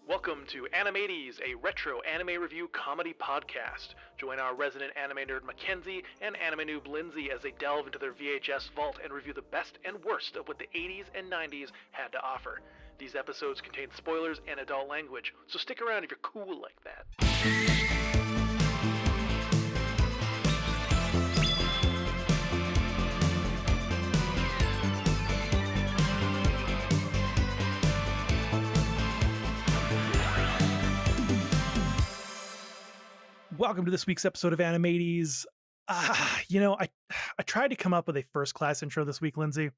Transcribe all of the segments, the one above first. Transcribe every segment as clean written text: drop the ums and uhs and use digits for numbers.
Welcome to Animates, a retro anime review comedy podcast. Join our resident anime nerd Mackenzie and anime noob Lindsay as they delve into their VHS vault and review the best and worst of what the 80s and 90s had to offer. These episodes contain spoilers and adult language, so stick around if you're cool like that. Welcome to this week's episode of Animates. I tried to come up with a first-class intro this week, Lindsay,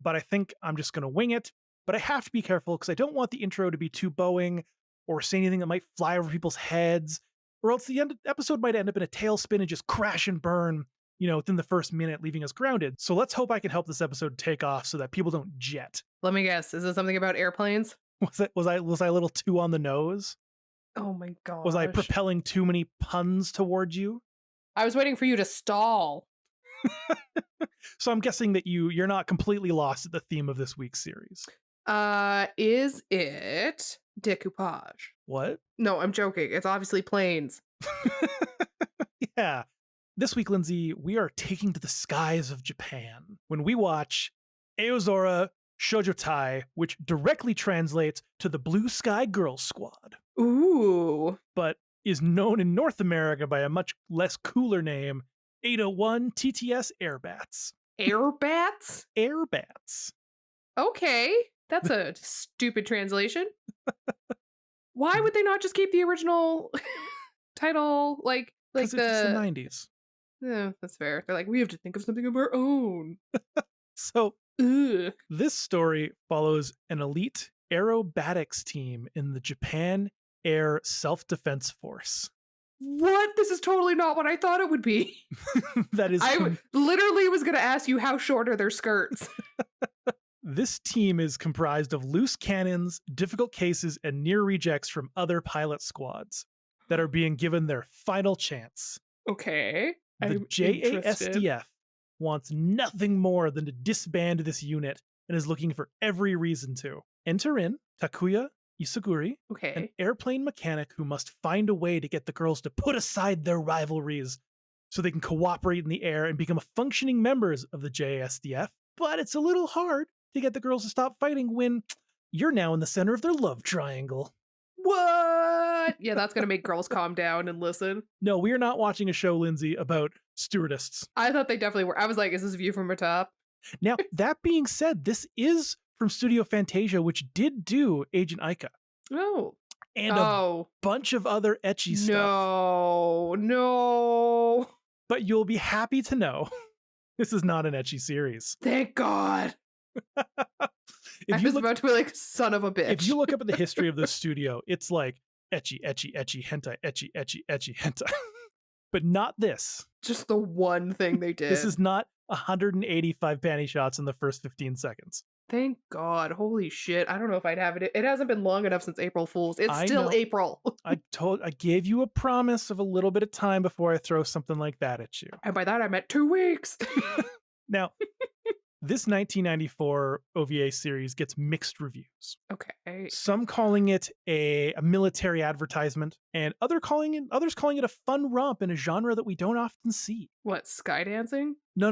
but I think I'm just going to wing it. But I have to be careful because I don't want the intro to be too bowing or say anything that might fly over people's heads, or else the episode might end up in a tailspin and just crash and burn, within the first minute, leaving us grounded. So let's hope I can help this episode take off so that people don't jet. Let me guess. Is it something about airplanes? Was I a little too on the nose? Oh my god. Was I propelling too many puns towards you? I was waiting for you to stall. So I'm guessing that you're not completely lost at the theme of this week's series. Is it decoupage? What? No, I'm joking. It's obviously planes. Yeah. This week, Lindsay, we are taking to the skies of Japan when we watch Aozora Shōjotai, which directly translates to the Blue Sky Girls Squad. Ooh. But is known in North America by a much less cooler name, 801 TTS Airbats. Airbats? Airbats. Okay. That's a stupid translation. Why would they not just keep the original title like Because the... it's the 90s. Yeah, that's fair. They're like, we have to think of something of our own. So, Ugh. this story follows an elite aerobatics team in the Japan Air Self-Defense Force. What? This is totally not what I thought it would be. That is... literally was going to ask you how short are their skirts. This team is comprised of loose cannons, difficult cases, and near rejects from other pilot squads that are being given their final chance. Okay. The JASDF wants nothing more than to disband this unit and is looking for every reason to. Enter in Takuya Isurugi, an airplane mechanic who must find a way to get the girls to put aside their rivalries so they can cooperate in the air and become functioning members of the JASDF. But it's a little hard to get the girls to stop fighting when you're now in the center of their love triangle. What? Yeah, that's going to make girls calm down and listen. No, we are not watching a show, Lindsay, about stewardesses. I thought they definitely were. I was like, is this View from a Top? Now, that being said, this is from Studio Fantasia, which did do Agent Aika. Oh. And a bunch of other ecchi stuff. No. But you'll be happy to know this is not an ecchi series. Thank God. I was about to be like, son of a bitch. If you look up at the history of this studio, it's like ecchi, hentai, ecchi, hentai. But not this. Just the one thing they did. This is not 185 panty shots in the first 15 seconds. Thank God. Holy shit. I don't know if I'd have it. It hasn't been long enough since April Fool's. It's still April. I gave you a promise of a little bit of time before I throw something like that at you. And by that, I meant 2 weeks. Now, this 1994 OVA series gets mixed reviews. Okay. Some calling it a military advertisement, and others calling it a fun romp in a genre that we don't often see. What, skydancing? No.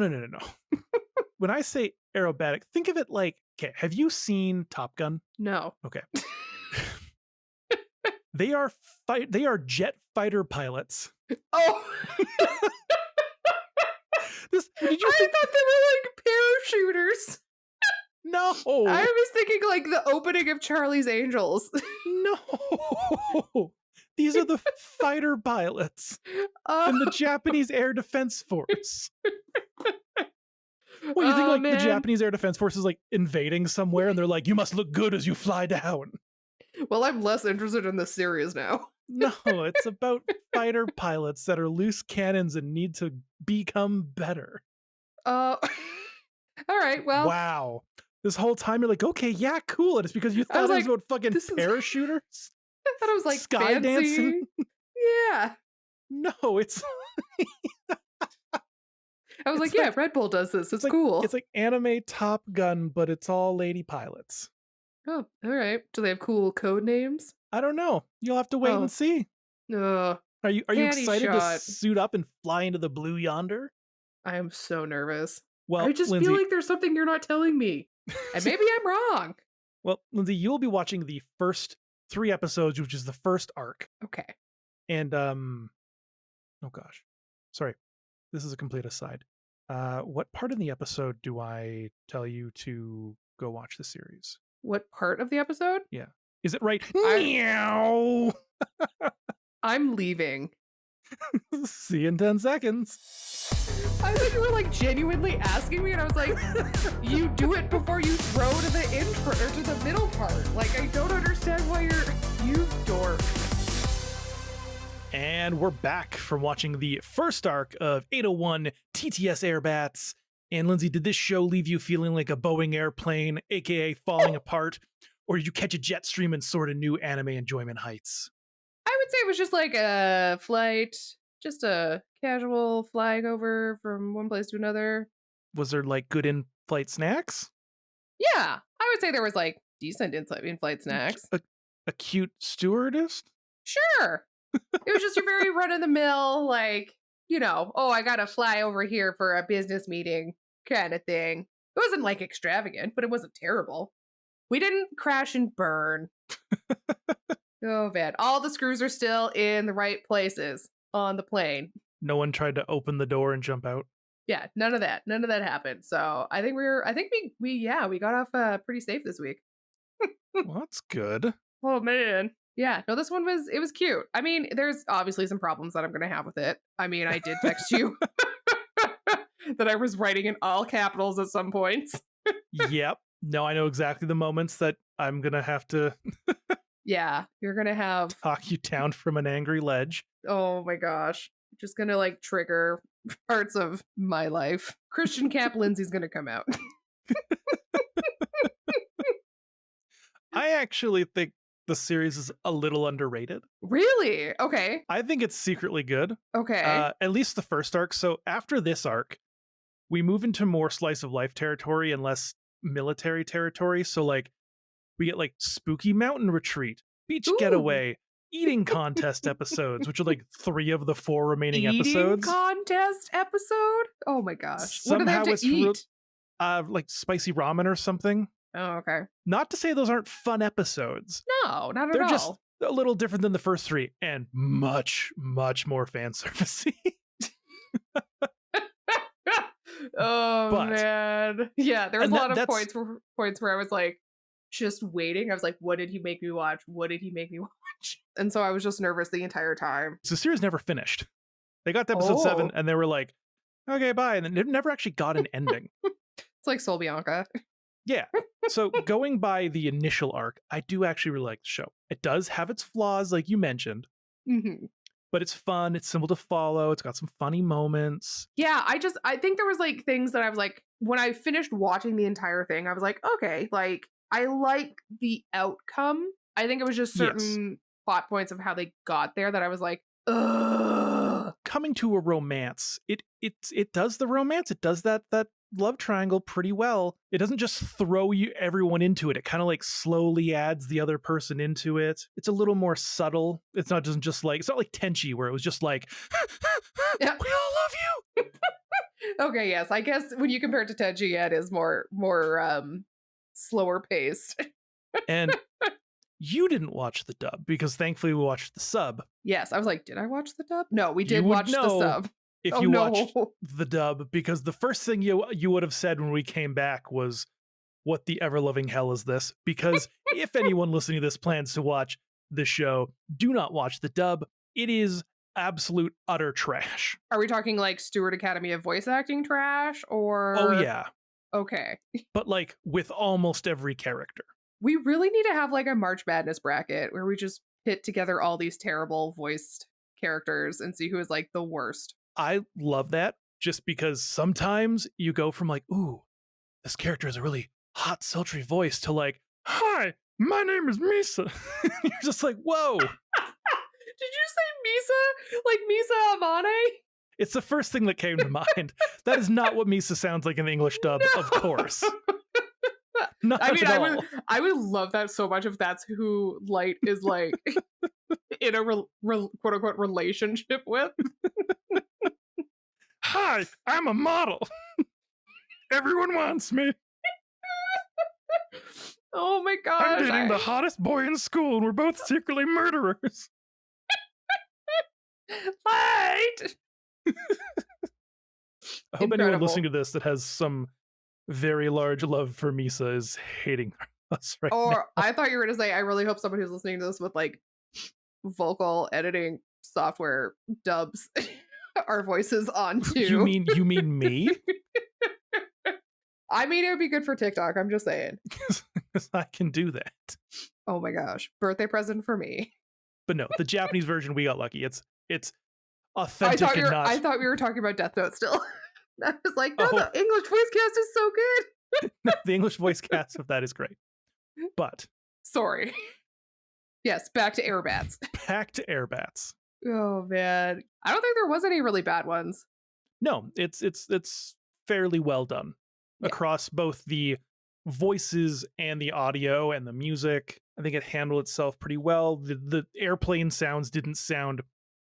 When I say aerobatic, think of it like, okay, have you seen Top Gun? No. Okay. They are jet fighter pilots. Oh. I thought they were like parachuters. No. I was thinking like the opening of Charlie's Angels. No. These are the fighter pilots in the Japanese Air Defense Force. Well, you think the Japanese Air Defense Force is like invading somewhere and they're like, you must look good as you fly down. Well, I'm less interested in this series now. No, it's about fighter pilots that are loose cannons and need to become better. All right, well. Wow. This whole time you're like, okay, yeah, cool. And it's because you thought it was about fucking parachuters? I thought it was like sky fancy. dancing? Yeah. No, it's... I was like, yeah, Red Bull does this. It's cool. It's like anime Top Gun, but it's all lady pilots. Oh, all right. Do they have cool code names? I don't know. You'll have to wait and Oh, see. ugh. Are you Panty excited to shot. suit up and fly into the blue yonder? I am so nervous. I Well, just feel Lindsay, like there's something you're not telling me. And maybe I'm wrong. You'll be watching the first 3 episodes, which is the first arc. Okay. And oh gosh. Sorry. This is a complete aside. What part in the episode do I tell you to go watch the series? What part of the episode? Yeah. Is it right? I Meow. I'm leaving. See you in 10 seconds. I thought you were like genuinely asking me, and I was like, you do it before you throw to the intro or to the middle part. Like, I don't understand why you dork. And we're back from watching the first arc of 801 TTS Airbats. And Lindsay, did this show leave you feeling like a Boeing airplane, aka falling apart, or did you catch a jet stream and soar to new anime enjoyment heights? I would say it was just like a flight, just a casual flying over from one place to another. Was there like good in-flight snacks? Yeah, I would say there was like decent in-flight snacks. A cute stewardess? Sure. It was just your very run-of-the-mill, like, oh, I gotta fly over here for a business meeting kind of thing. It wasn't like extravagant, but it wasn't terrible. We didn't crash and burn. Oh, man. All the screws are still in the right places on the plane. No one tried to open the door and jump out? Yeah, none of that. None of that happened. So I think we got off pretty safe this week. Well, that's good. Oh, man. Yeah, no, it was cute. I mean, there's obviously some problems that I'm going to have with it. I mean, I did text you that I was writing in all capitals at some points. Yep. No, I know exactly the moments that I'm going to have to Yeah, you're going to have, talk you down from an angry ledge. oh my gosh, just going to like trigger parts of my life. Christian Camp Lindsay's going to come out. I actually think the series is a little underrated. Really? Okay. I think it's secretly good. Okay. At least the first arc. So after this arc, we move into more slice of life territory and less military territory. So like we get like spooky mountain retreat, beach Ooh. getaway, eating contest episodes, which are like 3 of the 4 remaining Eating episodes. contest episode? Oh my gosh. What do they have to eat? Like spicy ramen or something. Oh, okay. Not to say those aren't fun episodes. No, not at They're all. just a little different than the first 3 and much, much more fan servicey. Oh, But- man. Yeah, there was and a lot of that's- points where I was like, just waiting. I was like, what did he make me watch? What did he make me watch? And so I was just nervous the entire time. So the series never finished. They got to episode 7 Oh. and they were like, okay, bye. And then it never actually got an ending. It's like Soul Bianca. Yeah. So going by the initial arc, I do actually really like the show. It does have its flaws, like you mentioned, Hmm. but it's fun. It's simple to follow. It's got some funny moments. Yeah, I think there was like things that I was like, when I finished watching the entire thing, I was like, okay, like I like the outcome. I think it was just certain plot points of how they got there that I was like, ugh. Coming to a romance, it does the romance. It does that love triangle pretty well. It doesn't just throw you everyone into it. It kind of like slowly adds the other person into it. It's a little more subtle. It's not just like, it's not like Tenchi where it was just like, Yeah. we all love you. Okay, yes. I guess when you compare it to Tenchi, yeah, it is more slower paced. And you didn't watch the dub because thankfully we watched the sub. Yes, I was like, did I watch the dub? No, we You did would watch the know sub. If Oh, you no. watched the dub, because the first thing you would have said when we came back was, what the ever-loving hell is this? Because if anyone listening to this plans to watch the show, do not watch the dub. It is absolute utter trash. Are we talking like Stewart Academy of Voice Acting trash or? Oh yeah, Okay. but like with almost every character. We really need to have like a March Madness bracket where we just pit together all these terrible voiced characters and see who is like the worst. I love that just because sometimes you go from like, ooh, this character has a really hot, sultry voice to like, hi, my name is Misa. You're just like, whoa. Did you say Misa? Like Misa Amane? It's the first thing that came to mind. That is not what Misa sounds like in the English dub, No. of course. Not I mean, at all. I would love that so much if that's who Light is like in a quote unquote relationship with. Hi, I'm a model. Everyone wants me. Oh my I'm gosh. dating the hottest boy in school, and we're both secretly murderers. Light. I hope anyone Incredible. listening to this that has some very large love for Misa is hating us right now. Or I thought you were gonna say, I really hope someone who's listening to this with like vocal editing software dubs our voices onto. You mean me? I mean, it would be good for TikTok. I'm just saying. Because I can do that. Oh my gosh, birthday present for me. But no, the Japanese version, we got lucky. It's I authentic thought and not. I thought we were talking about Death Note still. I was like, no, Oh. the English voice cast is so good. The English voice cast of that is great. But Sorry. Yes, back to Airbats. back to Airbats. Oh man, I don't think there was any really bad ones. No, it's fairly well done Yeah. across both the voices and the audio and the music. I think it handled itself pretty well. The airplane sounds didn't sound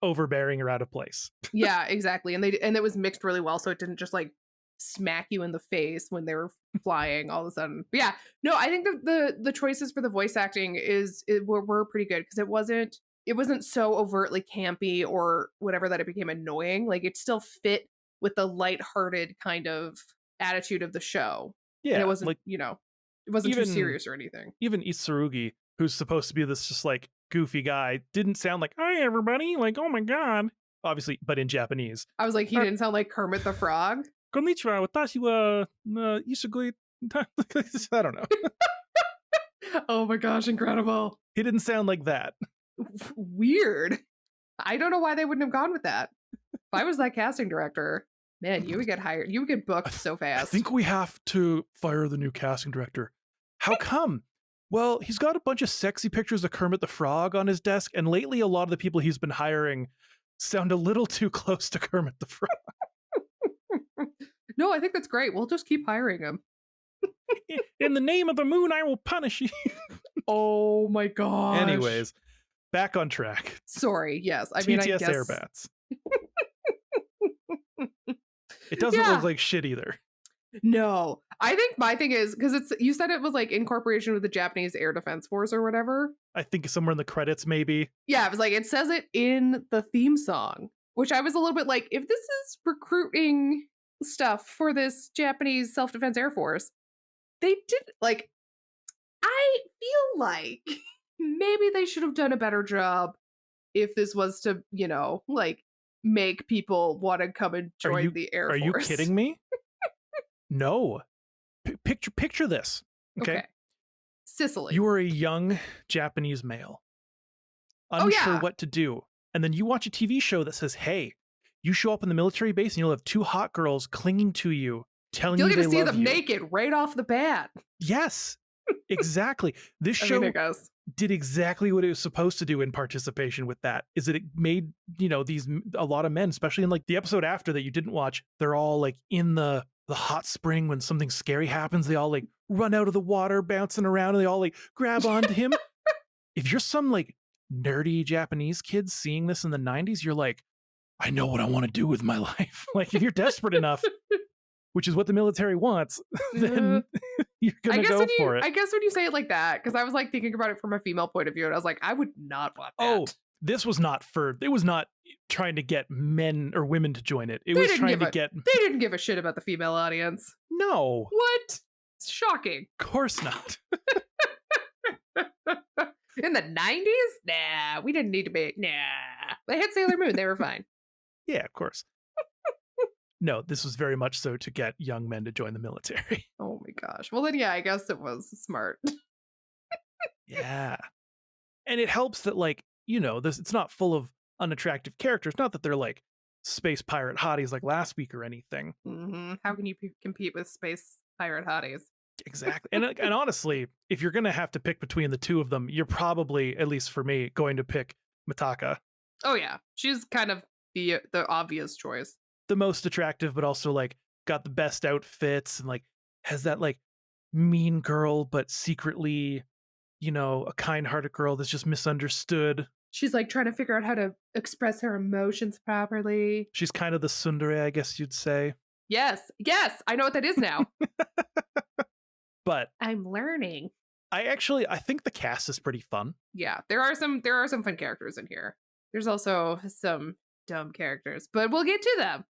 overbearing or out of place. Yeah, exactly. And it was mixed really well, so it didn't just like smack you in the face when they were flying all of a sudden. But yeah, no, I think the choices for the voice acting were pretty good because it wasn't so overtly campy or whatever that it became annoying. Like it still fit with the lighthearted kind of attitude of the show. Yeah, And it wasn't, like it wasn't too even- serious or anything. even Isurugi, who's supposed to be this just like goofy guy, didn't sound like, "Hi everybody," like, "Oh my god." Obviously, but in Japanese. I was like, he didn't sound like Kermit the Frog. Konnichiwa, watashi wa Isurugi. I don't know. Oh my gosh, incredible. He didn't sound like that. Weird. I don't know why they wouldn't have gone with that. If I was that casting director, man, you would get hired. You would get booked so I fast. think we have to fire the new casting director. How come? Well, he's got a bunch of sexy pictures of Kermit the Frog on his desk, and lately a lot of the people he's been hiring sound a little too close to Kermit the Frog. No, I think that's great. We'll just keep hiring him. In the name of the moon, I will punish you. Oh my gosh. Anyways, back on track. Sorry. Yes. I mean, I TTS guess. Airbats. It doesn't Yeah. look like shit either. No, I think my thing is because you said it was like in cooperation with the Japanese Air Defense Force or whatever. I think somewhere in the credits, maybe. Yeah, it was like it says it in the theme song, which I was a little bit like, if this is recruiting stuff for this Japanese self-defense Air Force, they did like. I feel like maybe they should have done a better job if this was to, like make people want to come and join the Air Force. Are you kidding me? No. Picture this. Okay. Sicily. You are a young Japanese male, Oh, unsure yeah. what to do. And then you watch a TV show that says, hey, you show up in the military base and you'll have two hot girls clinging to you, telling You'll you get they to see love them you. naked right off the bat. Yes, exactly. This I show mean, it goes. did exactly what it was supposed to do in participation with that. Is that it made, a lot of men, especially in like the episode after that you didn't watch, they're all like in the hot spring when something scary happens. They all like run out of the water, bouncing around, and they all like grab onto him. If you're some like nerdy Japanese kid seeing this in the 90s, you're like, I know what I want to do with my life. Like if you're desperate enough, which is what the military wants, then you're gonna go for it. I guess when you say it like that, because I was like thinking about it from a female point of view, and I was like, I would not want that. Oh, it was not trying to get men or women to join it. It was trying to get. They didn't give a shit about the female audience. No, What? It's shocking. of course not. In the 90s? Nah, we didn't need to be. Nah. They had Sailor Moon. They were fine. Yeah, of course. No, this was very much so to get young men to join the military. Oh my gosh. Well, then, yeah, I guess it was smart. Yeah. And it helps that, like, it's not full of unattractive characters. Not that they're like space pirate hotties like last week or anything. Mm-hmm. How can you compete with space pirate hotties? Exactly. And honestly, if you're going to have to pick between the two of them, you're probably, at least for me, going to pick Mitaka. Oh, yeah. She's kind of the obvious choice. The most attractive, but also like got the best outfits and like has that like mean girl, but secretly, a kind-hearted girl that's just misunderstood. She's like trying to figure out how to express her emotions properly. She's kind of the tsundere, I guess you'd say. Yes, yes, I know what that is now. But I'm learning. I think the cast is pretty fun. Yeah, there are some fun characters in here. There's also some dumb characters, but we'll get to them.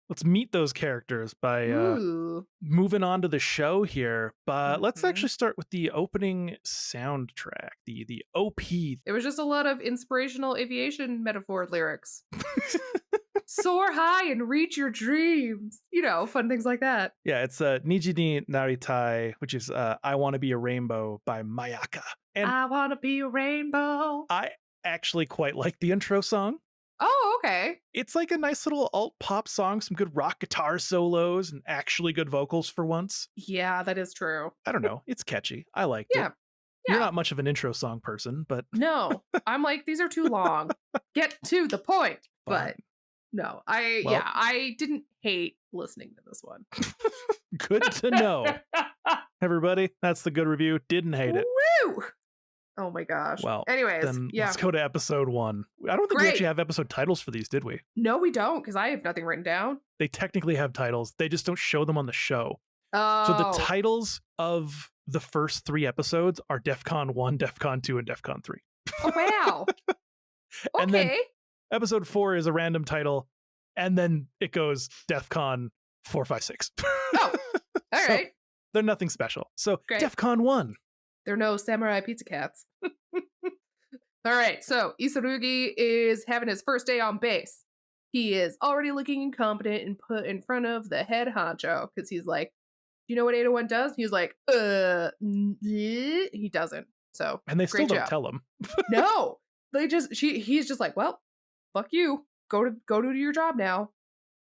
Let's meet those characters by Ooh. moving on to the show here. But let's Mhm. actually start with the opening soundtrack, the OP. It was just a lot of inspirational aviation metaphor lyrics. Soar high and reach your dreams. Fun things like that. Yeah, it's Niji ni Naritai, which is I Want to Be a Rainbow by Mayaka. And I want to be a rainbow. I actually quite like the intro song. Oh, okay. It's like a nice little alt pop song, some good rock guitar solos, and actually good vocals for once. Yeah, that is true. I don't know. It's catchy. I liked Yeah. it. You're Yeah. not much of an intro song person, but No, I'm like, these are too long. Get to the point. But fine. no, Well- I didn't hate listening to this one. Good to know. Everybody, that's the good review. Didn't hate it. Woo! Oh my gosh. Well, anyways, Then yeah. let's go to episode 1. I don't think we Great. actually have episode titles for these, did we? No, we don't, because I have nothing written down. They technically have titles. They just don't show them on the show. Oh. So the titles of the first 3 episodes are DEFCON 1, DEFCON 2, and DEFCON 3. Oh, wow. And then- Okay. Episode 4 is a random title, and then it goes DEFCON 4, 5, 6. Oh, all So- right. They're nothing special. So Great. DEFCON 1. There are no samurai pizza cats. All right, so Isurugi is having his first day on base. He is already looking incompetent and put in front of the head honcho because he's like, "Do you know what 801 does?" He's like, he doesn't. So And they still Great don't job. tell them. no, he's just like, well, fuck you. Go to your job now.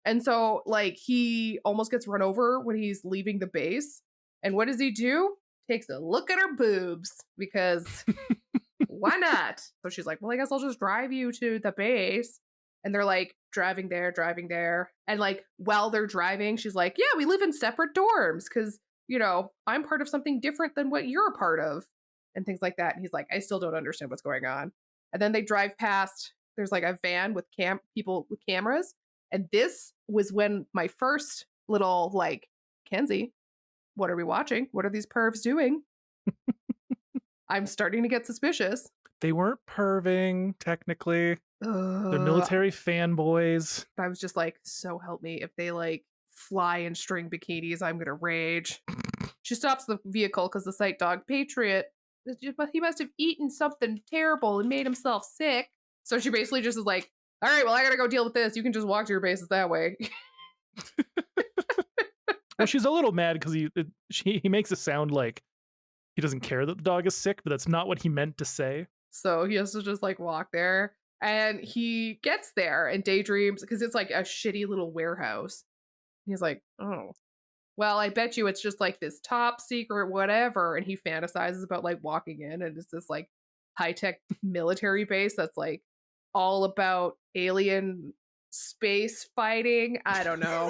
And so like he almost gets run over when he's leaving the base. And what does he do? Takes a look at her boobs because why not? So she's like, well, I guess I'll just drive you to the base. And they're like driving there. And like while they're driving, she's like, yeah, we live in separate dorms because, I'm part of something different than what you're a part of and things like that. And he's like, I still don't understand what's going on. And then they drive past, there's like a van with people with cameras. And this was when my first little like, Kenzie, what are we watching? What are these pervs doing? I'm starting to get suspicious. They weren't perving, technically. They're military fanboys. I was just like, so help me. If they like fly in string bikinis, I'm going to rage. She stops the vehicle because the sight dog Patriot, he must have eaten something terrible and made himself sick. So she basically just is like, all right, well, I got to go deal with this. You can just walk to your bases that way. Well, she's a little mad because he makes it sound like he doesn't care that the dog is sick, but that's not what he meant to say. So he has to just like walk there. And he gets there and daydreams because it's like a shitty little warehouse. He's like, oh, well, I bet you it's just like this top secret whatever. And he fantasizes about like walking in and it's this like high-tech military base that's like all about alien space fighting. I don't know.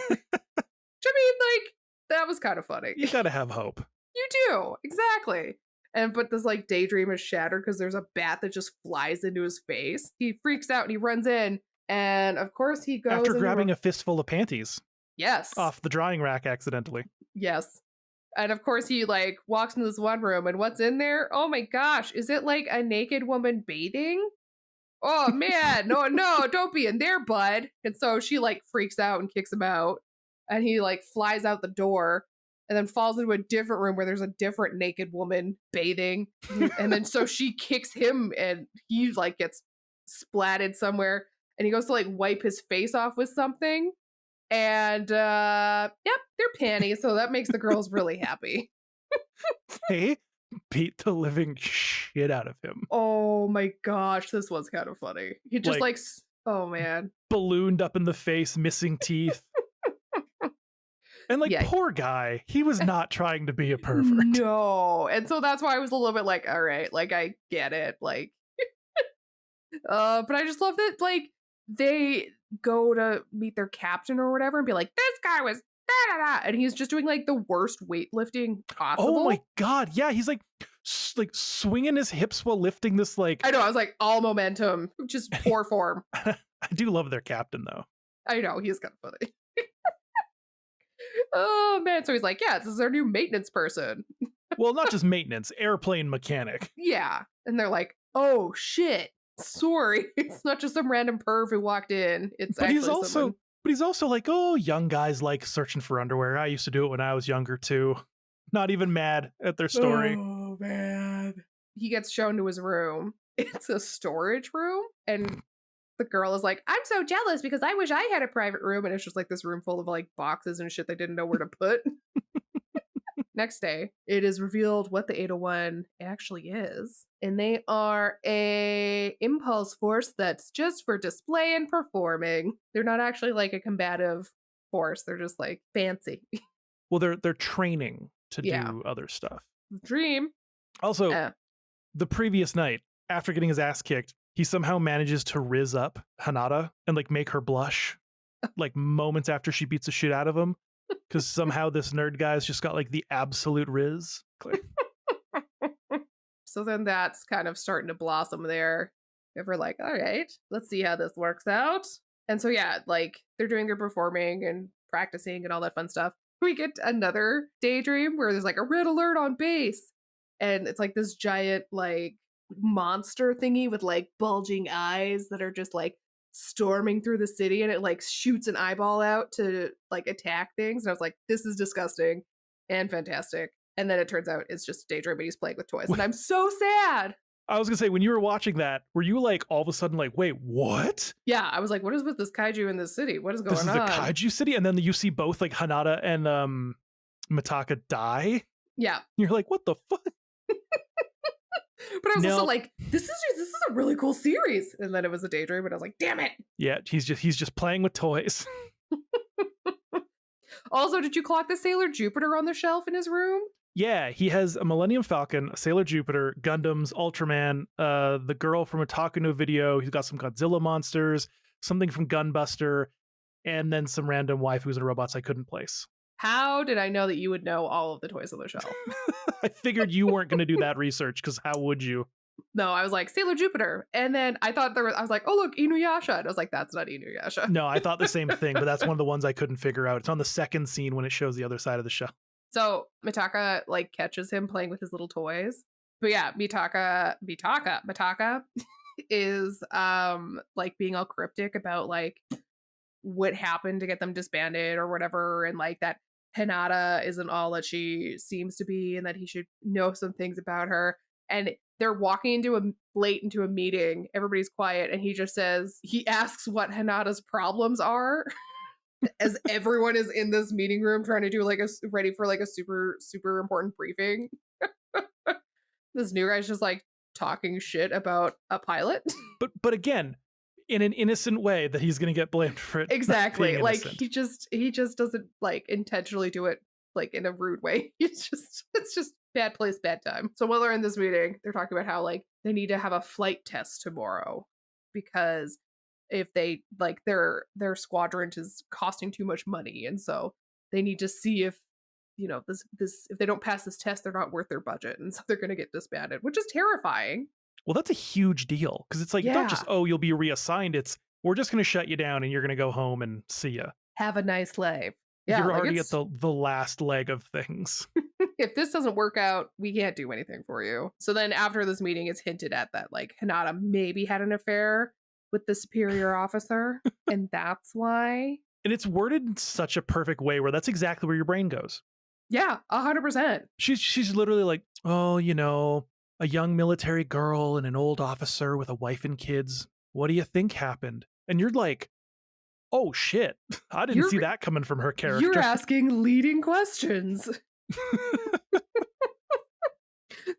I mean, like, that was kind of funny. You gotta have hope. You do, exactly. But this like daydream is shattered because there's a bat that just flies into his face. He freaks out and he runs in, and of course he goes After grabbing a fistful of panties yes off the drying rack accidentally. yes, and of course he like walks into this one room, and what's in there? Oh my gosh, is it like a naked woman bathing? Oh man, no, don't be in there, bud. And so she like freaks out and kicks him out, and he like flies out the door. And then falls into a different room where there's a different naked woman bathing. And then so she kicks him and he like gets splatted somewhere. And he goes to like wipe his face off with something. And yep, they're panties. So that makes the girls really happy. They beat the living shit out of him. Oh my gosh, this was kind of funny. He just Like- oh man. Ballooned up in the face, missing teeth. And like, Yeah. poor guy, he was not trying to be a pervert. No. And so that's why I was a little bit like, all right, like I get it. Like but I just love that like they go to meet their captain or whatever and be like, this guy was da, da, da," and he's just doing like the worst weightlifting Oh my possible. god, yeah, he's like like swinging his hips while lifting this like I know. I was like, all momentum, just poor form. I do love their captain though. I know he's kind of funny. Oh man! So he's like, "Yeah, this is our new maintenance person." Well, not just maintenance, airplane mechanic. Yeah, and they're like, "Oh shit, sorry, it's not just some random perv who walked in. It's But he's actually also someone." but he's also like, "Oh, young guys like searching for underwear. I used to do it when I was younger too." Not even mad at their story. Oh man! He gets shown to his room. It's a storage room, and the girl is like, "I'm so jealous because I wish I had a private room," and it's just like this room full of like boxes and shit they didn't know where to put. Next day, it is revealed what the 801 actually is, and they are a impulse force that's just for display and performing. They're not actually like a combative force. They're just like fancy. Well, they're training to Yeah. do other stuff. Dream. Also, Uh, the previous night, after getting his ass kicked, he somehow manages to riz up Hanada and like make her blush like moments after she beats the shit out of him. Because somehow this nerd guy's just got like the absolute riz. so then that's kind of starting to blossom there. If we're like, all right, let's see how this works out. And so yeah, like they're doing their performing and practicing and all that fun stuff. We get another daydream where there's like a red alert on base. And it's like this giant like monster thingy with like bulging eyes that are just like storming through the city, and it like shoots an eyeball out to like attack things. And I was like, this is disgusting and fantastic. And then it turns out it's just a daydream, but he's playing with toys. And I'm so sad. I was gonna say, when you were watching that, were you like all of a sudden like, wait, what? Yeah, I was like, what is with this kaiju in this city? What is This going is the on? kaiju city? And then you see both like Hanada and Mitaka die. Yeah. You're like, what the fuck? But I was also No. like, this is a really cool series. And then it was a daydream, and I was like, damn it. Yeah, he's just playing with toys. Also, did you clock the Sailor Jupiter on the shelf in his room? Yeah, he has a Millennium Falcon, a Sailor Jupiter, Gundams, Ultraman, the girl from a Otaku no Video. He's got some Godzilla monsters, something from Gunbuster, and then some random waifus and robots I couldn't place. How did I know that you would know all of the toys on the shelf? I figured you weren't going to do that research, because how would you? No, I was like, Sailor Jupiter. And then I thought I was like, oh, look, Inuyasha. And I was like, that's not Inuyasha. No, I thought the same thing, but that's one of the ones I couldn't figure out. It's on the second scene when it shows the other side of the shell. So Mitaka like catches him playing with his little toys. But yeah, Mitaka is like being all cryptic about like what happened to get them disbanded or whatever, and like that Hinata isn't all that she seems to be, and that he should know some things about her. And they're walking late into a meeting. Everybody's quiet, and he asks what Hinata's problems are, as everyone is in this meeting room trying to do like ready for like a super super important briefing. This new guy's just like talking shit about a pilot. But again, in an innocent way that he's going to get blamed for it. Exactly. Like innocent. he just doesn't like intentionally do it like in a rude way. It's just bad place, bad time. So while they're in this meeting, they're talking about how like they need to have a flight test tomorrow, because if they like their squadron is costing too much money, and so they need to see if this if they don't pass this test, they're not worth their budget, and so they're going to get disbanded, which is terrifying. Well, that's a huge deal, because it's like, not just, oh, you'll be reassigned. It's, we're just going to shut you down and you're going to go home and see ya. Have a nice life. Yeah, you're like already at the last leg of things. If this doesn't work out, we can't do anything for you. So then after this meeting, it's hinted at that like Hinata maybe had an affair with the superior officer, and that's why. And it's worded in such a perfect way where that's exactly where your brain goes. Yeah, 100%. She's literally like, oh, a young military girl and an old officer with a wife and kids. What do you think happened? And you're like, oh shit, I didn't see that coming from her character. You're asking leading questions.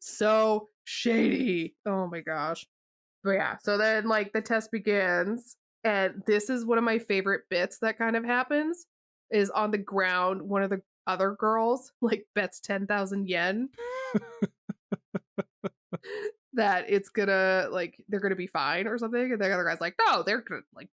So shady. Oh my gosh. But yeah, so then like the test begins, and this is one of my favorite bits that kind of happens, is on the ground, one of the other girls like bets 10,000 yen that it's gonna like they're gonna be fine or something, and the other guy's like, no, they're gonna like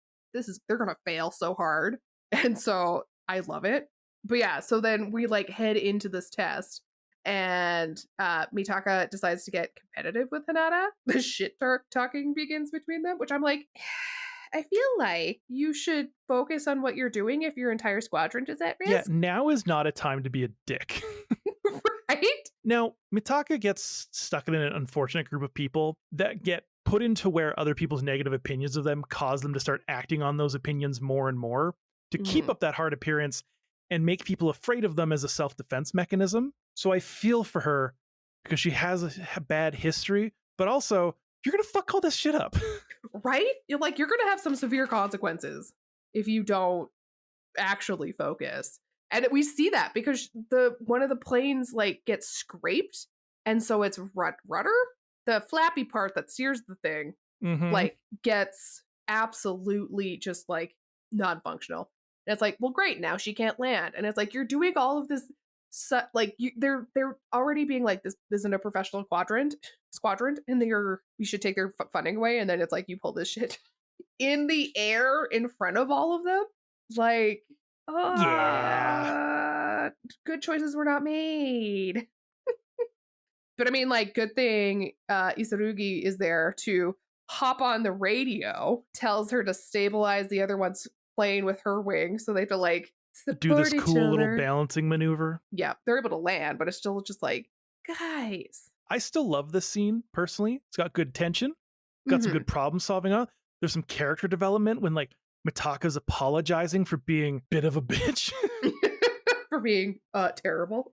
they're gonna fail so hard. And so I love it But yeah, so then we like head into this test and Mitaka decides to get competitive with Hinata. The talking begins between them, which I'm like, I feel like you should focus on what you're doing if your entire squadron is at Yeah, risk. now is not a time to be a dick. Right? Now, Mitaka gets stuck in an unfortunate group of people that get put into where other people's negative opinions of them cause them to start acting on those opinions more and more to keep Mhm. up that hard appearance and make people afraid of them as a self-defense mechanism. So I feel for her because she has a bad history, but also you're going to fuck all this shit up. Right? You're like, you're gonna have some severe consequences if you don't actually focus. And we see that because the one of the planes like gets scraped, and so its rudder, the flappy part that steers the thing, Mhm. like gets absolutely just like non-functional. And it's like, well, great, now she can't land. And it's like you're doing all of this, they're already being like, this isn't a professional squadron, and you should take their funding away. And then it's like you pull this shit in the air in front of all of them, like, Yeah. uh, good choices were not made. But I mean, like, good thing Isurugi is there to hop on the radio, tells her to stabilize the other one's plane with her wing, so they have to like Do this support each cool little other. balancing maneuver. Yeah, they're able to land, but it's still just like, guys. I still love this scene personally. It's got good tension, got some Hmm. good problem solving on. There's some character development when like Mitaka's apologizing for being a bit of a bitch. For being terrible.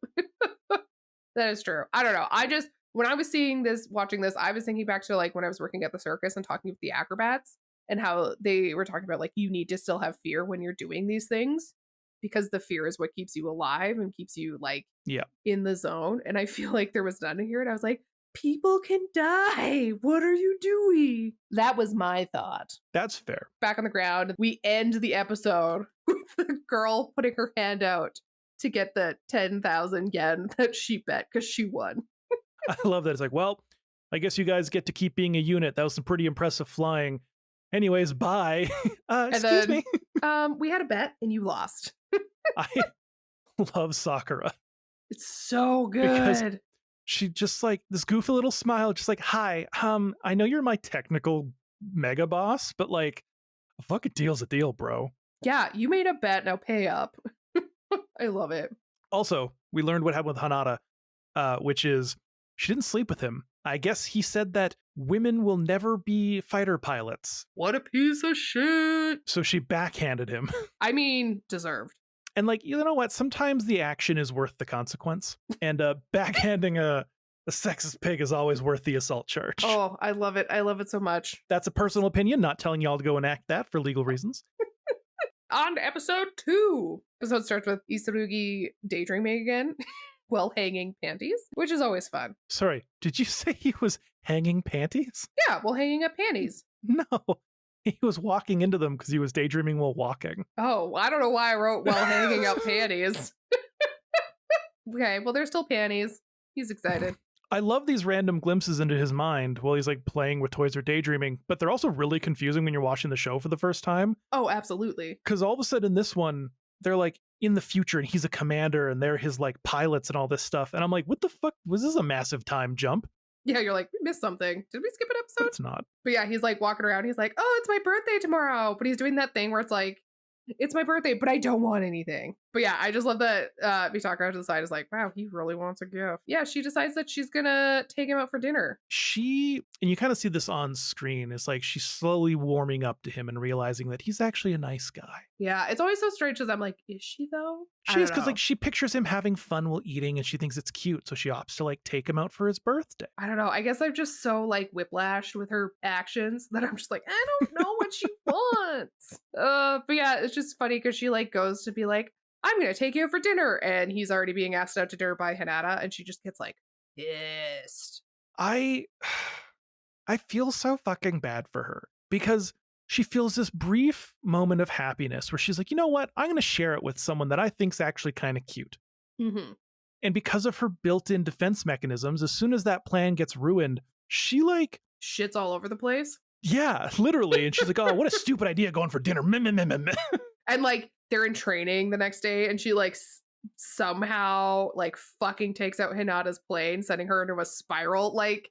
That is true. I don't know. I just when I was seeing this, watching this, I was thinking back to like when I was working at the circus and talking with the acrobats and how they were talking about like you need to still have fear when you're doing these things because the fear is what keeps you alive and keeps you like Yeah, in the zone. And I feel like there was none here, and I was like, people can die. What are you doing? That was my thought. that's fair. Back on the ground, we end the episode with the girl putting her hand out to get the 10,000 yen that she bet because she won. I love that. It's like, well, I guess you guys get to keep being a unit. That was some pretty impressive flying. Anyways, bye. And Excuse then me. we had a bet and you lost. I love Sakura It's so because good. she just like this goofy little smile, just like, hi, I know you're my technical mega boss, but like a fucking deal's a deal, bro. Yeah, you made a bet. Now pay up. I love it. Also, we learned what happened with Hanada, which is she didn't sleep with him. I guess he said that women will never be fighter pilots. What a piece of shit. So she backhanded him. I mean, deserved. And like, you know what? Sometimes the action is worth the consequence. And backhanding a sexist pig is always worth the assault charge. Oh, I love it. I love it so much. That's a personal opinion, not telling y'all to go enact that for legal reasons. On to episode 2. Episode starts with Isurugi daydreaming again while hanging panties, which is always fun. Sorry, did you say he was hanging panties? Yeah, while hanging up panties. No, he was walking into them because he was daydreaming while walking. Oh, I don't know why I wrote while hanging up panties. Okay, well, there's still panties. He's excited. I love these random glimpses into his mind while he's like playing with toys or daydreaming, but they're also really confusing when you're watching the show for the first time. Oh, absolutely. Because all of a sudden in this one, they're like in the future and he's a commander and they're his like pilots and all this stuff. And I'm like, what the fuck? Was this a massive time jump? Yeah, you're like, we missed something. Did we skip an But episode? it's not. But yeah, he's like walking around. He's like, oh, it's my birthday tomorrow. But he's doing that thing where it's like, it's my birthday, but I don't want anything. But yeah, I just love that Mitaka to the side is like, wow, he really wants a gift. Yeah, she decides that she's gonna take him out for dinner. And you kind of see this on screen, it's like she's slowly warming up to him and realizing that he's actually a nice guy. Yeah, it's always so strange because I'm like, is she though? I She is don't because know. like she pictures him having fun while eating and she thinks it's cute. So she opts to like take him out for his birthday. I don't know. I guess I'm just so like whiplashed with her actions that I'm just like, I don't know what she wants. But yeah, it's just funny because she like goes to be like, I'm gonna take you out for dinner, and he's already being asked out to dinner by Hinata, and she just gets like pissed. I I feel so fucking bad for her because she feels this brief moment of happiness where she's like, you know what? I'm going to share it with someone that I think's actually kind of cute. Mm-hmm. And because of her built-in defense mechanisms, as soon as that plan gets ruined, she like, Shit's all over the place. yeah, literally. And she's like, oh, what a stupid idea going for dinner. Meh, meh, meh, meh, meh. And like they're in training the next day, and she like somehow like fucking takes out Hinata's plane, sending her into a spiral. Like,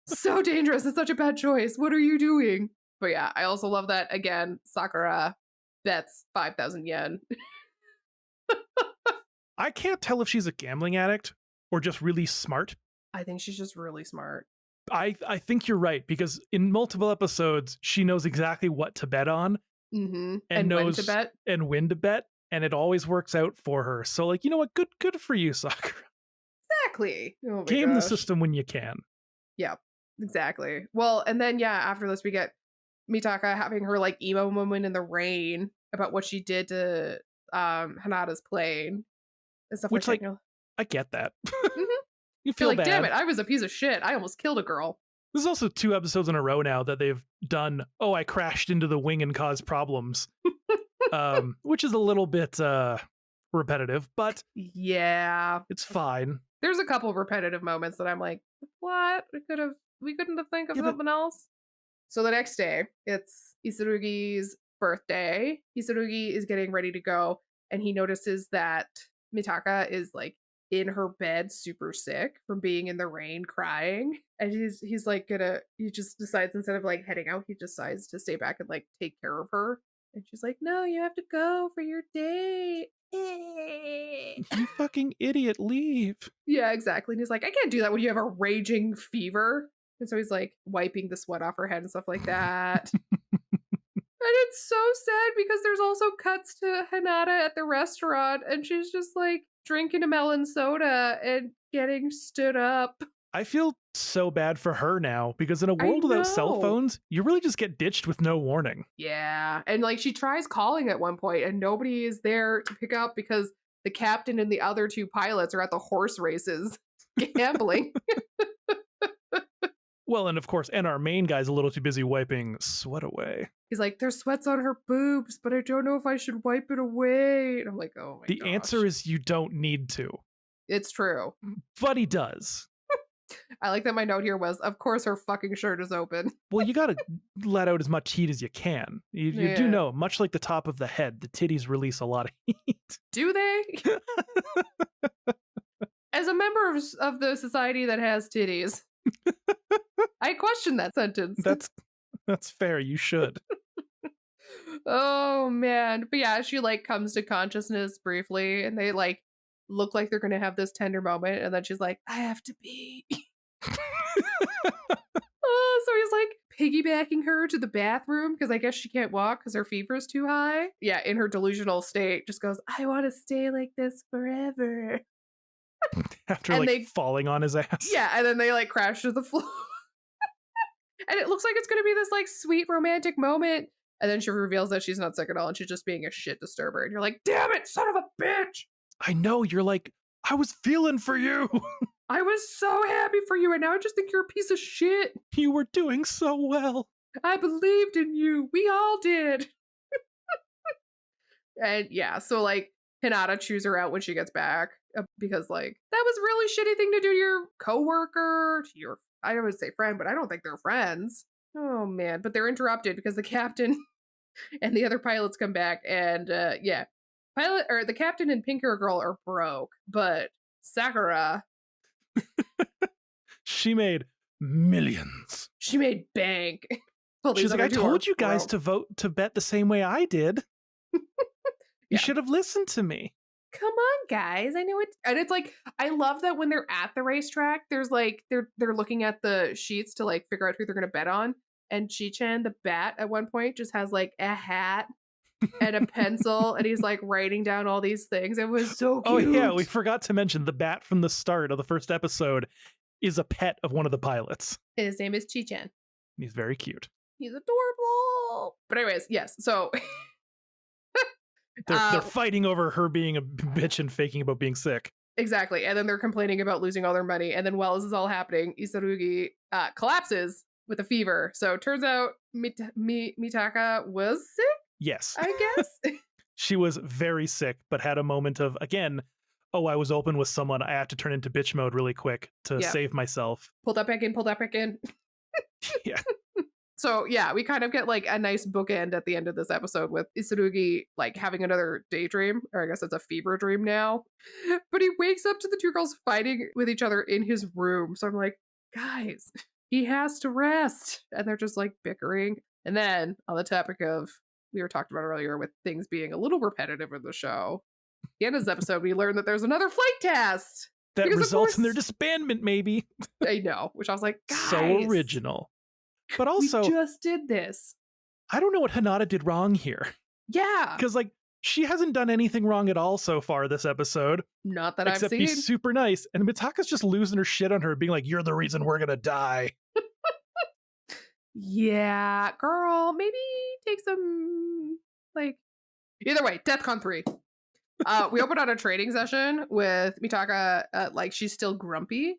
so dangerous. It's such a bad choice. What are you doing? But yeah, I also love that again. Sakura bets 5,000 yen. I can't tell if she's a gambling addict or just really smart. I think she's just really smart. I think you're right, because in multiple episodes, she knows exactly what to bet on Mm-hmm. and When knows to bet. and when to bet, and it always works out for her. So, like, you know what? Good for you, Sakura. Exactly. Oh my Game the gosh. system when you can. Yeah, exactly. Well, and then yeah, after this we get Mitaka having her like emo moment in the rain about what she did to Hanada's plane and stuff Which, like like, that. I get that. Mhm. You You're feel like, damn bad. it, I was a piece of shit. I almost killed a girl. There's also 2 episodes in a row now that they've done, oh, I crashed into the wing and caused problems. Which is a little bit repetitive, but Yeah. it's fine. There's a couple repetitive moments that I'm like, what? We couldn't have think of Yeah, but something else. So the next day, it's Isurugi's birthday. Isurugi is getting ready to go, and he notices that Mitaka is like in her bed, super sick from being in the rain, crying. And he's like he just decides instead of like heading out, he decides to stay back and like take care of her. And she's like, "No, you have to go for your date." you fucking idiot, leave. Yeah, exactly. And he's like, "I can't do that when you have a raging fever." And so he's like wiping the sweat off her head and stuff like that. And it's so sad because there's also cuts to Hinata at the restaurant and she's just like drinking a melon soda and getting stood up. I feel so bad for her now, because in a I world without cell know. phones, you really just get ditched with no warning. Yeah. And like she tries calling at one point and nobody is there to pick up because the captain and the other 2 pilots are at the horse races gambling. Well, and of course, and our main guy's a little too busy wiping sweat away. He's like, "There's sweats on her boobs, but I don't know if I should wipe it away." And I'm like, oh my The gosh. answer is you don't need to, It's true. but he does. I like that my note here was, of course her fucking shirt is open. Well, you gotta let out as much heat as you can. You Yeah. do know, much like the top of the head, the titties release a lot of heat. Do they? As a member of the society that has titties, I question that sentence. That's fair, you should. Oh man. But yeah, she like comes to consciousness briefly and they like look like they're gonna have this tender moment, and then she's like, "I have to pee." Oh, so he's like piggybacking her to the bathroom because I guess she can't walk because her fever's too high. Yeah, in her delusional state, just goes, "I want to stay like this forever." After And like they- falling on his ass. Yeah, and then they like crash to the floor. And it looks like it's gonna be this like sweet romantic moment. And then she reveals that she's not sick at all and she's just being a shit disturber. And you're like, damn it, son of a bitch! I know, you're like, I was feeling for you. I was so happy for you, and now I just think you're a piece of shit. You were doing so well. I believed in you. We all did. And yeah, so like Hinata chews her out when she gets back because like that was a really shitty thing to do to your coworker, to your, I would say friend, but I don't think they're friends. Oh man, but they're interrupted because the captain and the other pilots come back, and yeah, the captain and Pink Hair Girl are broke, but Sakura, She made millions. she made bank. Well, She's these like, I other two told are you guys broke. to bet the same way I did. You Yeah. should have listened to me. Come on, guys, I know it. And it's like, I love that when they're at the racetrack, there's like they're looking at the sheets to like figure out who they're gonna bet on. And Chi-chan, the bat, at one point just has like a hat and a pencil, and he's like writing down all these things. It was so cute. Oh yeah, we forgot to mention the bat from the start of the first episode is a pet of one of the pilots. His name is Chi-chan. He's very cute. He's adorable. But anyways, yes. So They're fighting over her being a bitch and faking about being sick. exactly. And then they're complaining about losing all their money. And then while this is all happening, Isurugi collapses with a fever. So it turns out Mitaka was sick, Yes. I guess. She was very sick, but had a moment of, again, oh, I was open with someone. I have to turn into bitch mode really quick to Yeah. save myself. Pull that back in, pull that back in. Yeah. So yeah, we kind of get like a nice bookend at the end of this episode with Isurugi like having another daydream, or I guess it's a fever dream now. But he wakes up to the two girls fighting with each other in his room. So I'm like, guys, he has to rest. And they're just like bickering. And then on the topic of we were talking about earlier with things being a little repetitive in the show, at the end of this episode, we learn that there's another flight test. That Because of results in their course- disbandment, maybe. I know, which I was like, guys, So original. But also, we just did this. I don't know what Hinata did wrong here. Yeah. Because, like, she hasn't done anything wrong at all so far this episode, Not that I've except seen. be super nice. And Mitaka's just losing her shit on her, being like, you're the reason we're gonna die. Yeah, girl, maybe take some, like, either way, DEFCON 3. We opened on a training session with Mitaka, like, she's still grumpy,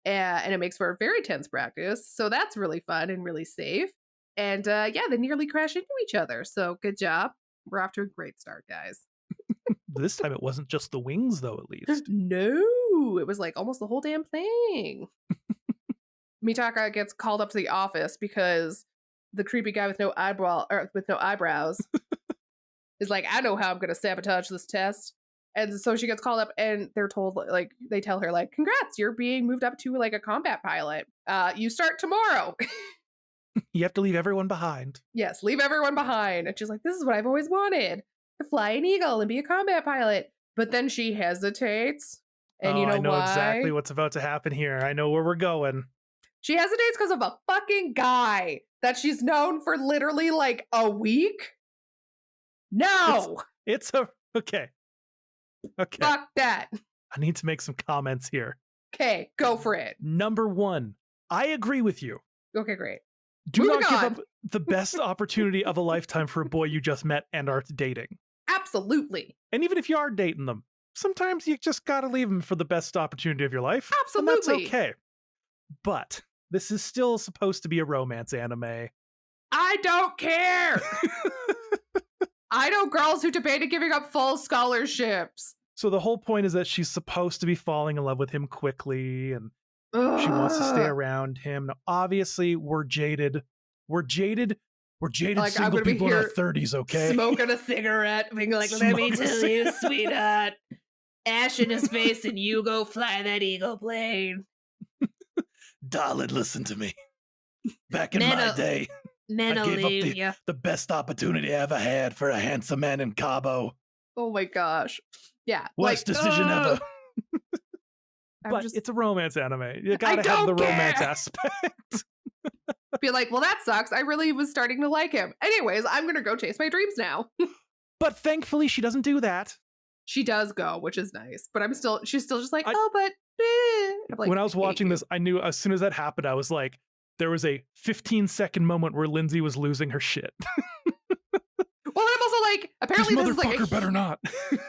and it makes for a very tense practice, so that's really fun and really safe. And yeah, they nearly crash into each other, so good job. We're off to a great start, guys. This time it wasn't just the wings, though, at least. No, it was like almost the whole damn thing. Mitaka gets called up to the office because the creepy guy with no eyebrows is like, I know how I'm gonna sabotage this test. And so she gets called up and they're told, like, they tell her, like, congrats, you're being moved up to like a combat pilot. You start tomorrow. You have to leave everyone behind. Yes, leave everyone behind. And she's like, this is what I've always wanted, to fly an eagle and be a combat pilot. But then she hesitates. And you know I know why? exactly what's about to happen here. I know where we're going. She hesitates because of a fucking guy that she's known for literally like a week. No, Okay. fuck that. I need to make some comments here. Okay, go for it. Number one, I agree with you. Okay, great. Do Moving not give on. up the best opportunity of a lifetime for a boy you just met and are dating. Absolutely. And even if you are dating them, sometimes you just gotta leave them for the best opportunity of your life. And Absolutely. that's okay. But this is still supposed to be a romance anime. I don't care. I know girls who debated giving up full scholarships. So the whole point is that she's supposed to be falling in love with him quickly and she wants to stay Ugh. around him. Now, obviously, we're jaded. We're jaded Like, I'm single gonna be people in our here 30s, okay? Smoking a cigarette, being like, let me Smoke a tell you, sweetheart. Ash in his face and you go fly that eagle plane. Darling, listen to me. Back in Men my are- day, Men I will gave up leave you. the best opportunity I ever had for a handsome man in Cabo. Oh my gosh. Yeah. Worst decision ever. I'm But just it's a romance anime. You gotta have the don't romance care. aspect. be like, well, that sucks. I really was starting to like him. Anyways, I'm gonna go chase my dreams now. But thankfully, she doesn't do that. She does go, which is nice. But she's still just like, I- oh, but I'm like, When I was hate watching you. this, I knew as soon as that happened, I was like, there was a 15-second moment where Lindsay was losing her shit. Well, I'm also like, apparently this this is motherfucker like better not.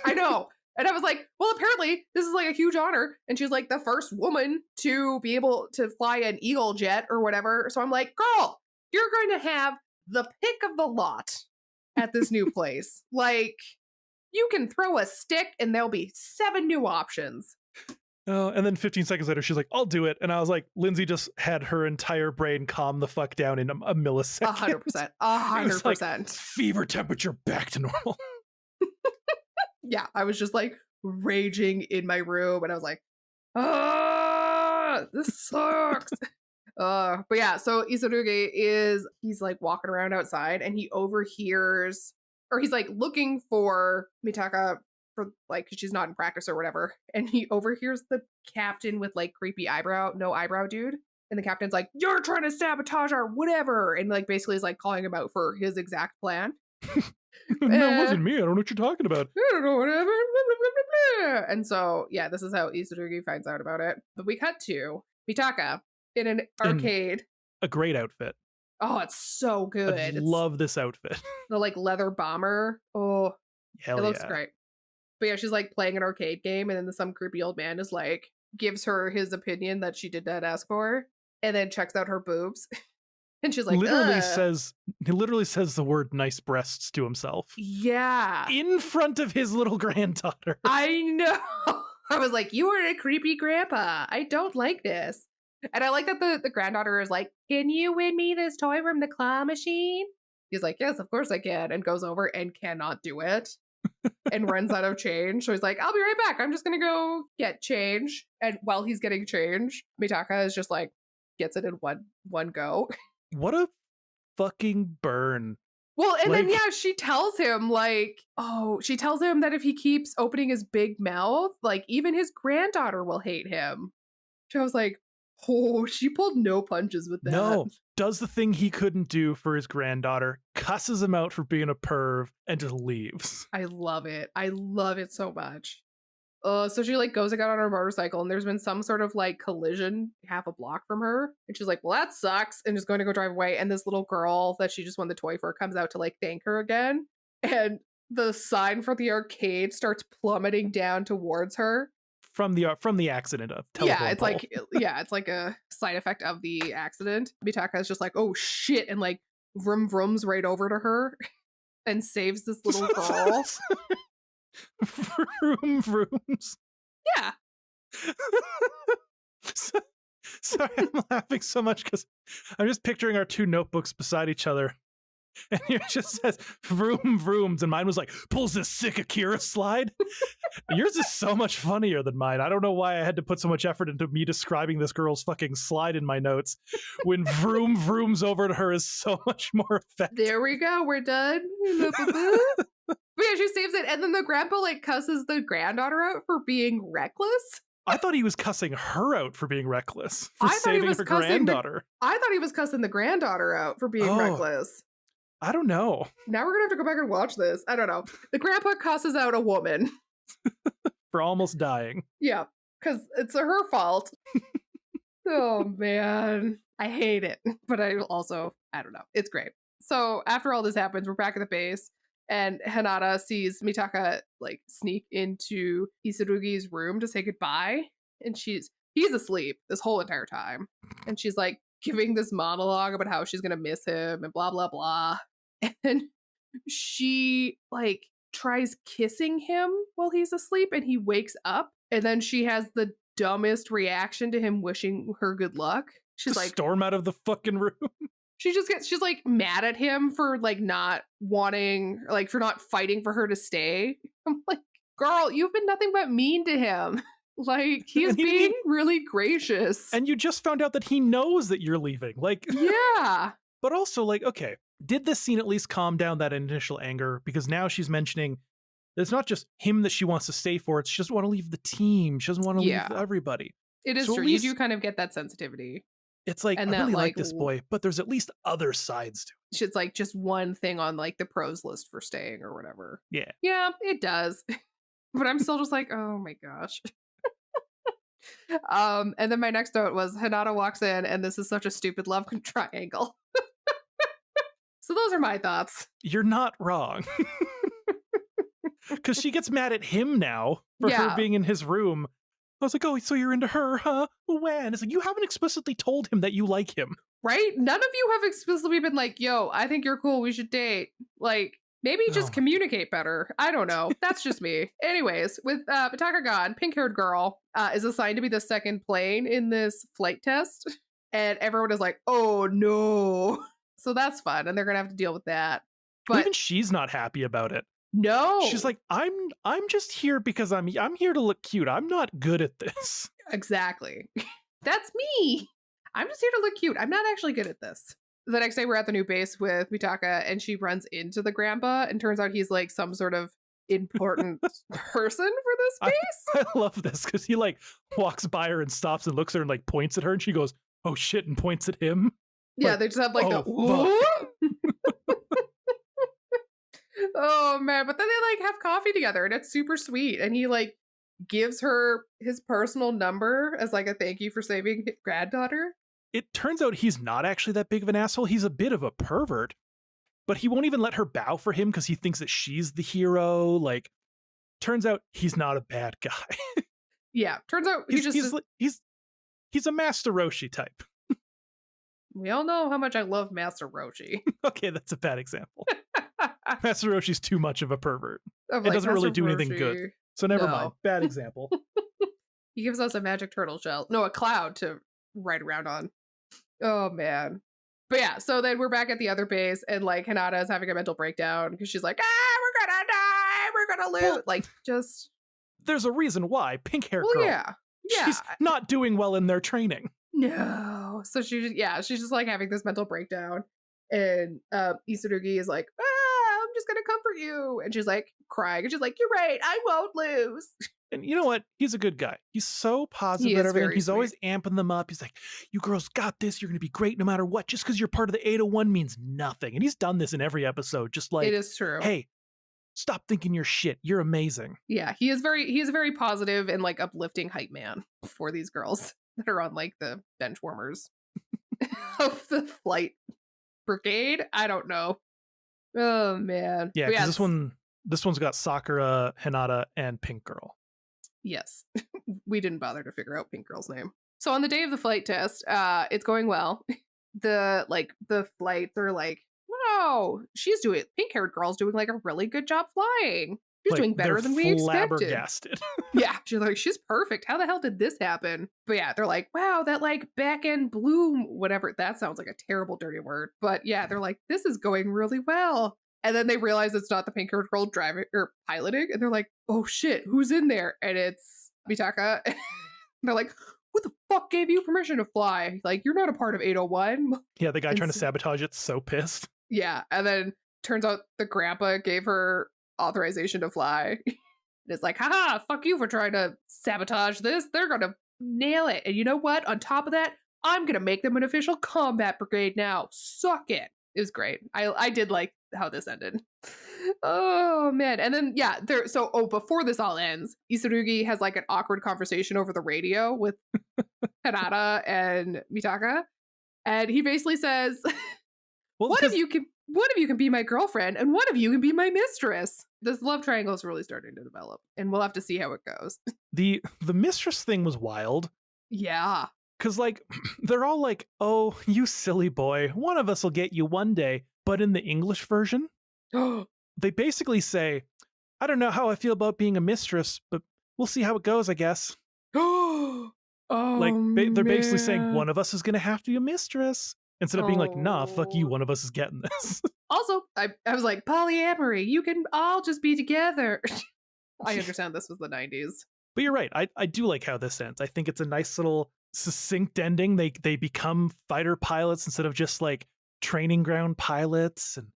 I know. And I was like, well, apparently this is like a huge honor. And she's like the first woman to be able to fly an Eagle jet or whatever. So I'm like, girl, you're going to have the pick of the lot at this new place. Like, you can throw a stick and there'll be 7 new options. And then 15 seconds later, she's like, I'll do it. And I was like, Lindsay just had her entire brain calm the fuck down in a millisecond. 100%. It was like 100%. fever temperature back to normal. Yeah, I was just like raging in my room and I was like, ah, this sucks. But yeah, so Isurugi he's like walking around outside and he overhears, or he's like looking for Mitaka for like, 'cause she's not in practice or whatever. And he overhears the captain with like creepy no eyebrow dude. And the captain's like, you're trying to sabotage our whatever. And like basically is like calling him out for his exact plan. No, it wasn't me. I don't know what you're talking about. I don't know, whatever. Blah, blah, blah, blah, blah. And so, yeah, this is how Isurugi finds out about it. But we cut to Mitaka in an arcade. A great outfit. Oh, it's so good. I It's love this outfit. the like leather bomber. Oh, Hell it looks yeah. great. But yeah, she's like playing an arcade game, and then some creepy old man is like gives her his opinion that she did not ask for, and then checks out her boobs. And she's like, He literally "Ugh." says the word nice breasts to himself Yeah. in front of his little granddaughter. I know. I was like, you are a creepy grandpa. I don't like this. And I like that the granddaughter is like, "Can you win me this toy from the claw machine?" He's like, "Yes, of course I can," and goes over and cannot do it and runs out of change. So he's like, "I'll be right back. I'm just gonna go get change." And while he's getting change, Mitaka is just like gets it in one go. What a fucking burn. Well, and then Like- yeah, she tells him she tells him that if he keeps opening his big mouth, like even his granddaughter will hate him. So I was like, oh, she pulled no punches with that. No, does the thing he couldn't do for his granddaughter, cusses him out for being a perv, and just leaves. I love it. I love it so much. So she like goes and got on her motorcycle, and there's been some sort of like collision half a block from her, and she's like, "Well, that sucks," and is going to go drive away. And this little girl that she just won the toy for comes out to like thank her again, and the sign for the arcade starts plummeting down towards her. From the accident of Yeah, telephone it's pole. it's like a side effect of the accident. Mitaka is just like, "Oh shit," and like vroom vrooms right over to her and saves this little girl. Vroom vrooms. Yeah. Sorry, I'm laughing so much because I'm just picturing our two notebooks beside each other. And yours just says vroom vrooms, and mine was like, pulls this sick Akira slide. Yours is so much funnier than mine. I don't know why I had to put so much effort into me describing this girl's fucking slide in my notes when vroom vrooms over to her is so much more effective. There we go. We're done. But yeah, she saves it, and then the grandpa like cusses the granddaughter out for being reckless. I thought he was cussing her out for being reckless, for I thought he saving was her cussing granddaughter. I thought he was cussing the granddaughter out for being Oh. reckless. I don't know. Now we're gonna have to go back and watch this. I don't know. The grandpa cusses out a woman. For almost dying. Yeah, because it's her fault. Oh man, I hate it, but I don't know. It's great. So after all this happens, we're back at the base, and Hinata sees Mitaka like sneak into Isurugi's room to say goodbye, and he's asleep this whole entire time, and she's like giving this monologue about how she's gonna miss him and blah blah blah, and she like tries kissing him while he's asleep, and he wakes up, and then she has the dumbest reaction to him wishing her good luck. She's Just like, storm out of the fucking room. she's like mad at him for like not wanting, like for not fighting for her to stay. I'm like, girl, you've been nothing but mean to him. Like, he's And he being didn't really gracious. And you just found out that he knows that you're leaving. Like, yeah. but also, like, okay, did this scene at least calm down that initial anger? Because now she's mentioning that it's not just him that she wants to stay for, it's she doesn't want to leave the team. She doesn't want to Yeah. leave everybody. It is So at true. least- You do kind of get that sensitivity. It's like, And I that, really like like, this boy, but there's at least other sides to it. It's like just one thing on like the pros list for staying or whatever. Yeah. Yeah, it does. But I'm still just like, oh my gosh. And then my next note was Hinata walks in, and this is such a stupid love triangle. So those are my thoughts. You're not wrong. Because she gets mad at him now for her Yeah. being in his room. I was like, oh, so you're into her, huh? When? It's like, you haven't explicitly told him that you like him. Right? None of you have explicitly been like, yo, I think you're cool. We should date. Like, maybe Oh just my communicate better. I don't know. That's just me. Anyways, with Mitaka gone, pink-haired girl is assigned to be the second plane in this flight test. And everyone is like, oh no. So that's fun. And they're going to have to deal with that. But Even she's not happy about it. no. She's like, I'm just here because I'm here to look cute. I'm not good at this. Exactly. That's me. I'm just here to look cute. I'm not actually good at this. The next day, we're at the new base with Mitaka, and she runs into the grandpa, and turns out he's like some sort of important person for this base. I love this because he like walks by her and stops and looks at her and like points at her, and she goes, "Oh shit," and points at him. Yeah, Like, they just have like the oh, oh man, but then they like have coffee together, and it's super sweet. And he like gives her his personal number as like a thank you for saving his granddaughter. It turns out he's not actually that big of an asshole. He's a bit of a pervert, but he won't even let her bow for him because he thinks that she's the hero. Like, turns out he's not a bad guy. Yeah, turns out he just he's a Master Roshi type. we all know how much I love Master Roshi. Okay, that's a bad example. Master Roshi's too much of a pervert. Of, It like, doesn't really Master do anything good. Roshi. So never No. mind. Bad example. He gives us a magic turtle shell. No, a cloud to right around on. Oh man. But yeah, so then we're back at the other base and like Hinata is having a mental breakdown because she's like, we're gonna die, we're gonna lose. Well, Like just there's a reason why. Pink hair well, girl. yeah. Yeah. She's not doing well in their training. No. So she's just like having this mental breakdown. And Isurugi is like, I'm just gonna comfort you. And she's like crying. And she's like, you're right, I won't lose. And you know what? He's a good guy. He's so positive He about is everything. very He's always sweet. amping them up. He's like, you girls got this. You're going to be great no matter what. Just because you're part of the 801 means nothing. And he's done this in every episode. Just It like, is true. hey, stop thinking you're shit. You're amazing. Yeah, he is a very positive and like uplifting hype man for these girls that are on like the bench warmers of the flight brigade. I don't know. Oh man. Yeah, But because yes, this one's got Sakura, Hinata, and Pink Girl. yes. We didn't bother to figure out Pink Girl's name. So on the day of the flight test, it's going well. The flights are like, wow, pink haired girl's doing like a really good job flying. She's Like, doing better they're than we expected. flabbergasted. Yeah, she's like, she's perfect. How the hell did this happen? But yeah, they're like, wow, that like back end bloom, whatever. That sounds like a terrible, dirty word. But yeah, they're like, this is going really well. And then they realize it's not the pink haired girl driving or piloting. And they're like, oh shit, who's in there? And it's Mitaka. They're like, who the fuck gave you permission to fly? Like, you're not a part of 801. Yeah, the guy And trying to so- sabotage it's so pissed. Yeah. And then turns out the grandpa gave her authorization to fly. And it's like, haha, fuck you for trying to sabotage this. They're going to nail it. And you know what? On top of that, I'm going to make them an official combat brigade now. Suck it. It was great. I did like how this ended. Oh, man. And then, yeah, before this all ends, Isurugi has like an awkward conversation over the radio with Hinata and Mitaka. And he basically says, Well, one of because you can be my girlfriend and one of you can be my mistress. This love triangle is really starting to develop and we'll have to see how it goes. the mistress thing was wild. Yeah. Because, like, they're all like, oh, you silly boy. One of us will get you one day. But in the English version, Oh, they basically say, I don't know how I feel about being a mistress, but we'll see how it goes, I guess. Like, they're basically saying man. one of us is going to have to be a mistress. Instead of being like, nah, fuck you, Oh. one of us is getting this. Also, I was like, polyamory, you can all just be together. I understand this was the 90s. But you're right. I do like how this ends. I think it's a nice little succinct ending. They become fighter pilots instead of just like training ground pilots. And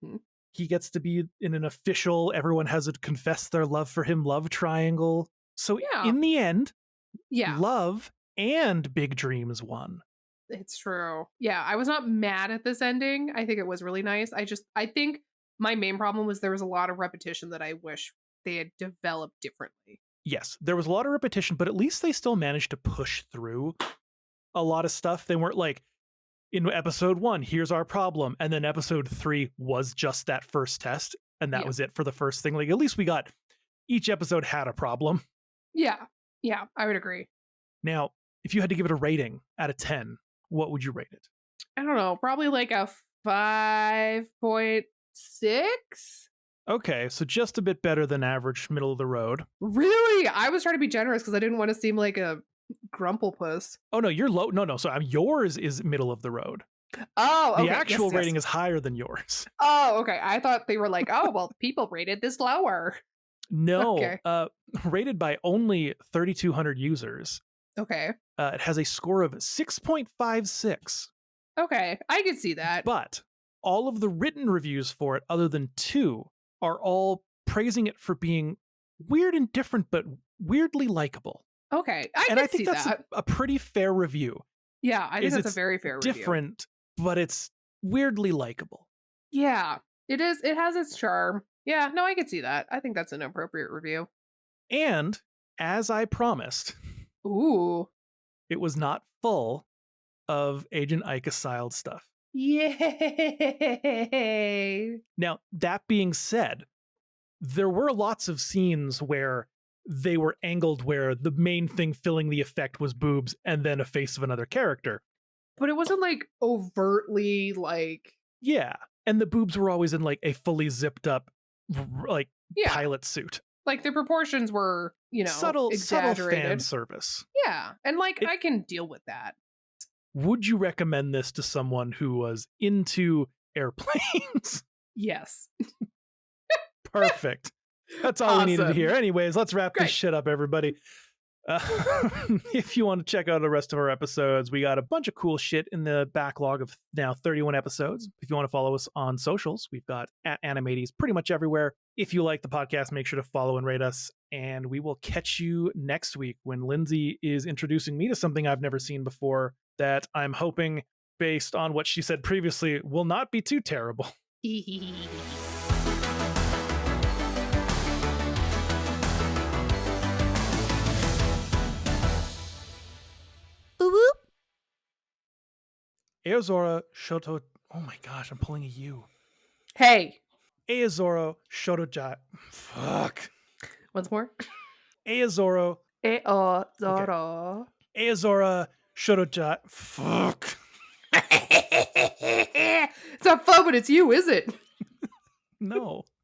Mhm. he gets to be in an official, everyone has to confess their love for him love triangle. So Yeah. in the end, Yeah, love and big dreams won. it's true. Yeah, I was not mad at this ending. I think it was really nice. I think my main problem was there was a lot of repetition that I wish they had developed differently. Yes, there was a lot of repetition, but at least they still managed to push through a lot of stuff. They weren't like, in episode 1, here's our problem. And then episode 3 was just that first test. And that Yeah. was it for the first thing. Like, at least we got, each episode had a problem. Yeah. Yeah, I would agree. Now, if you had to give it a rating out of 10, what would you rate it? I don't know, probably like a 5.6. Okay, so just a bit better than average, middle of the road. Really? I was trying to be generous because I didn't want to seem like a grumplepuss. Oh no, you're low. No, so yours is middle of the road. Oh, okay. The actual yes. rating is higher than yours. Oh, okay. I thought they were like, oh, well, people rated this lower. No, Okay. Rated by only 3,200 users. Okay. It has a score of 6.56. Okay. I could see that. But all of the written reviews for it, other than 2, are all praising it for being weird and different, but weirdly likable. Okay. I And I can see think that's that. a pretty fair review. Yeah, I think is that's a it's very fair review. Different, but it's weirdly likable. Yeah, it is. It has its charm. Yeah, no, I could see that. I think that's an appropriate review. And as I promised, Ooh. it was not full of Agent Ika styled stuff. Yay. Now, that being said, there were lots of scenes where they were angled where the main thing filling the effect was boobs and then a face of another character. But it wasn't like overtly like, Yeah. And the boobs were always in like a fully zipped up like yeah, pilot suit. like the proportions were, Subtle fan exaggerated. service. Yeah, and like It- I can deal with that. would you recommend this to someone who was into airplanes? Yes. Perfect. That's all we needed to hear. Awesome. Anyways, let's wrap this Great. shit up, everybody. Uh, if you want to check out the rest of our episodes, we got a bunch of cool shit in the backlog of now 31 episodes. If you want to follow us on socials, we've got at Animates pretty much everywhere. If you like the podcast, make sure to follow and rate us. And we will catch you next week when Lindsay is introducing me to something I've never seen before that I'm hoping, based on what she said previously, will not be too terrible. Aozora Shoto. Oh my gosh, I'm pulling a U. Hey. Aozora Shōjotai. Fuck. Once more. Aozora. Aozora. Aozora Shōjotai. Fuck. It's not fun when it's you, is it? No.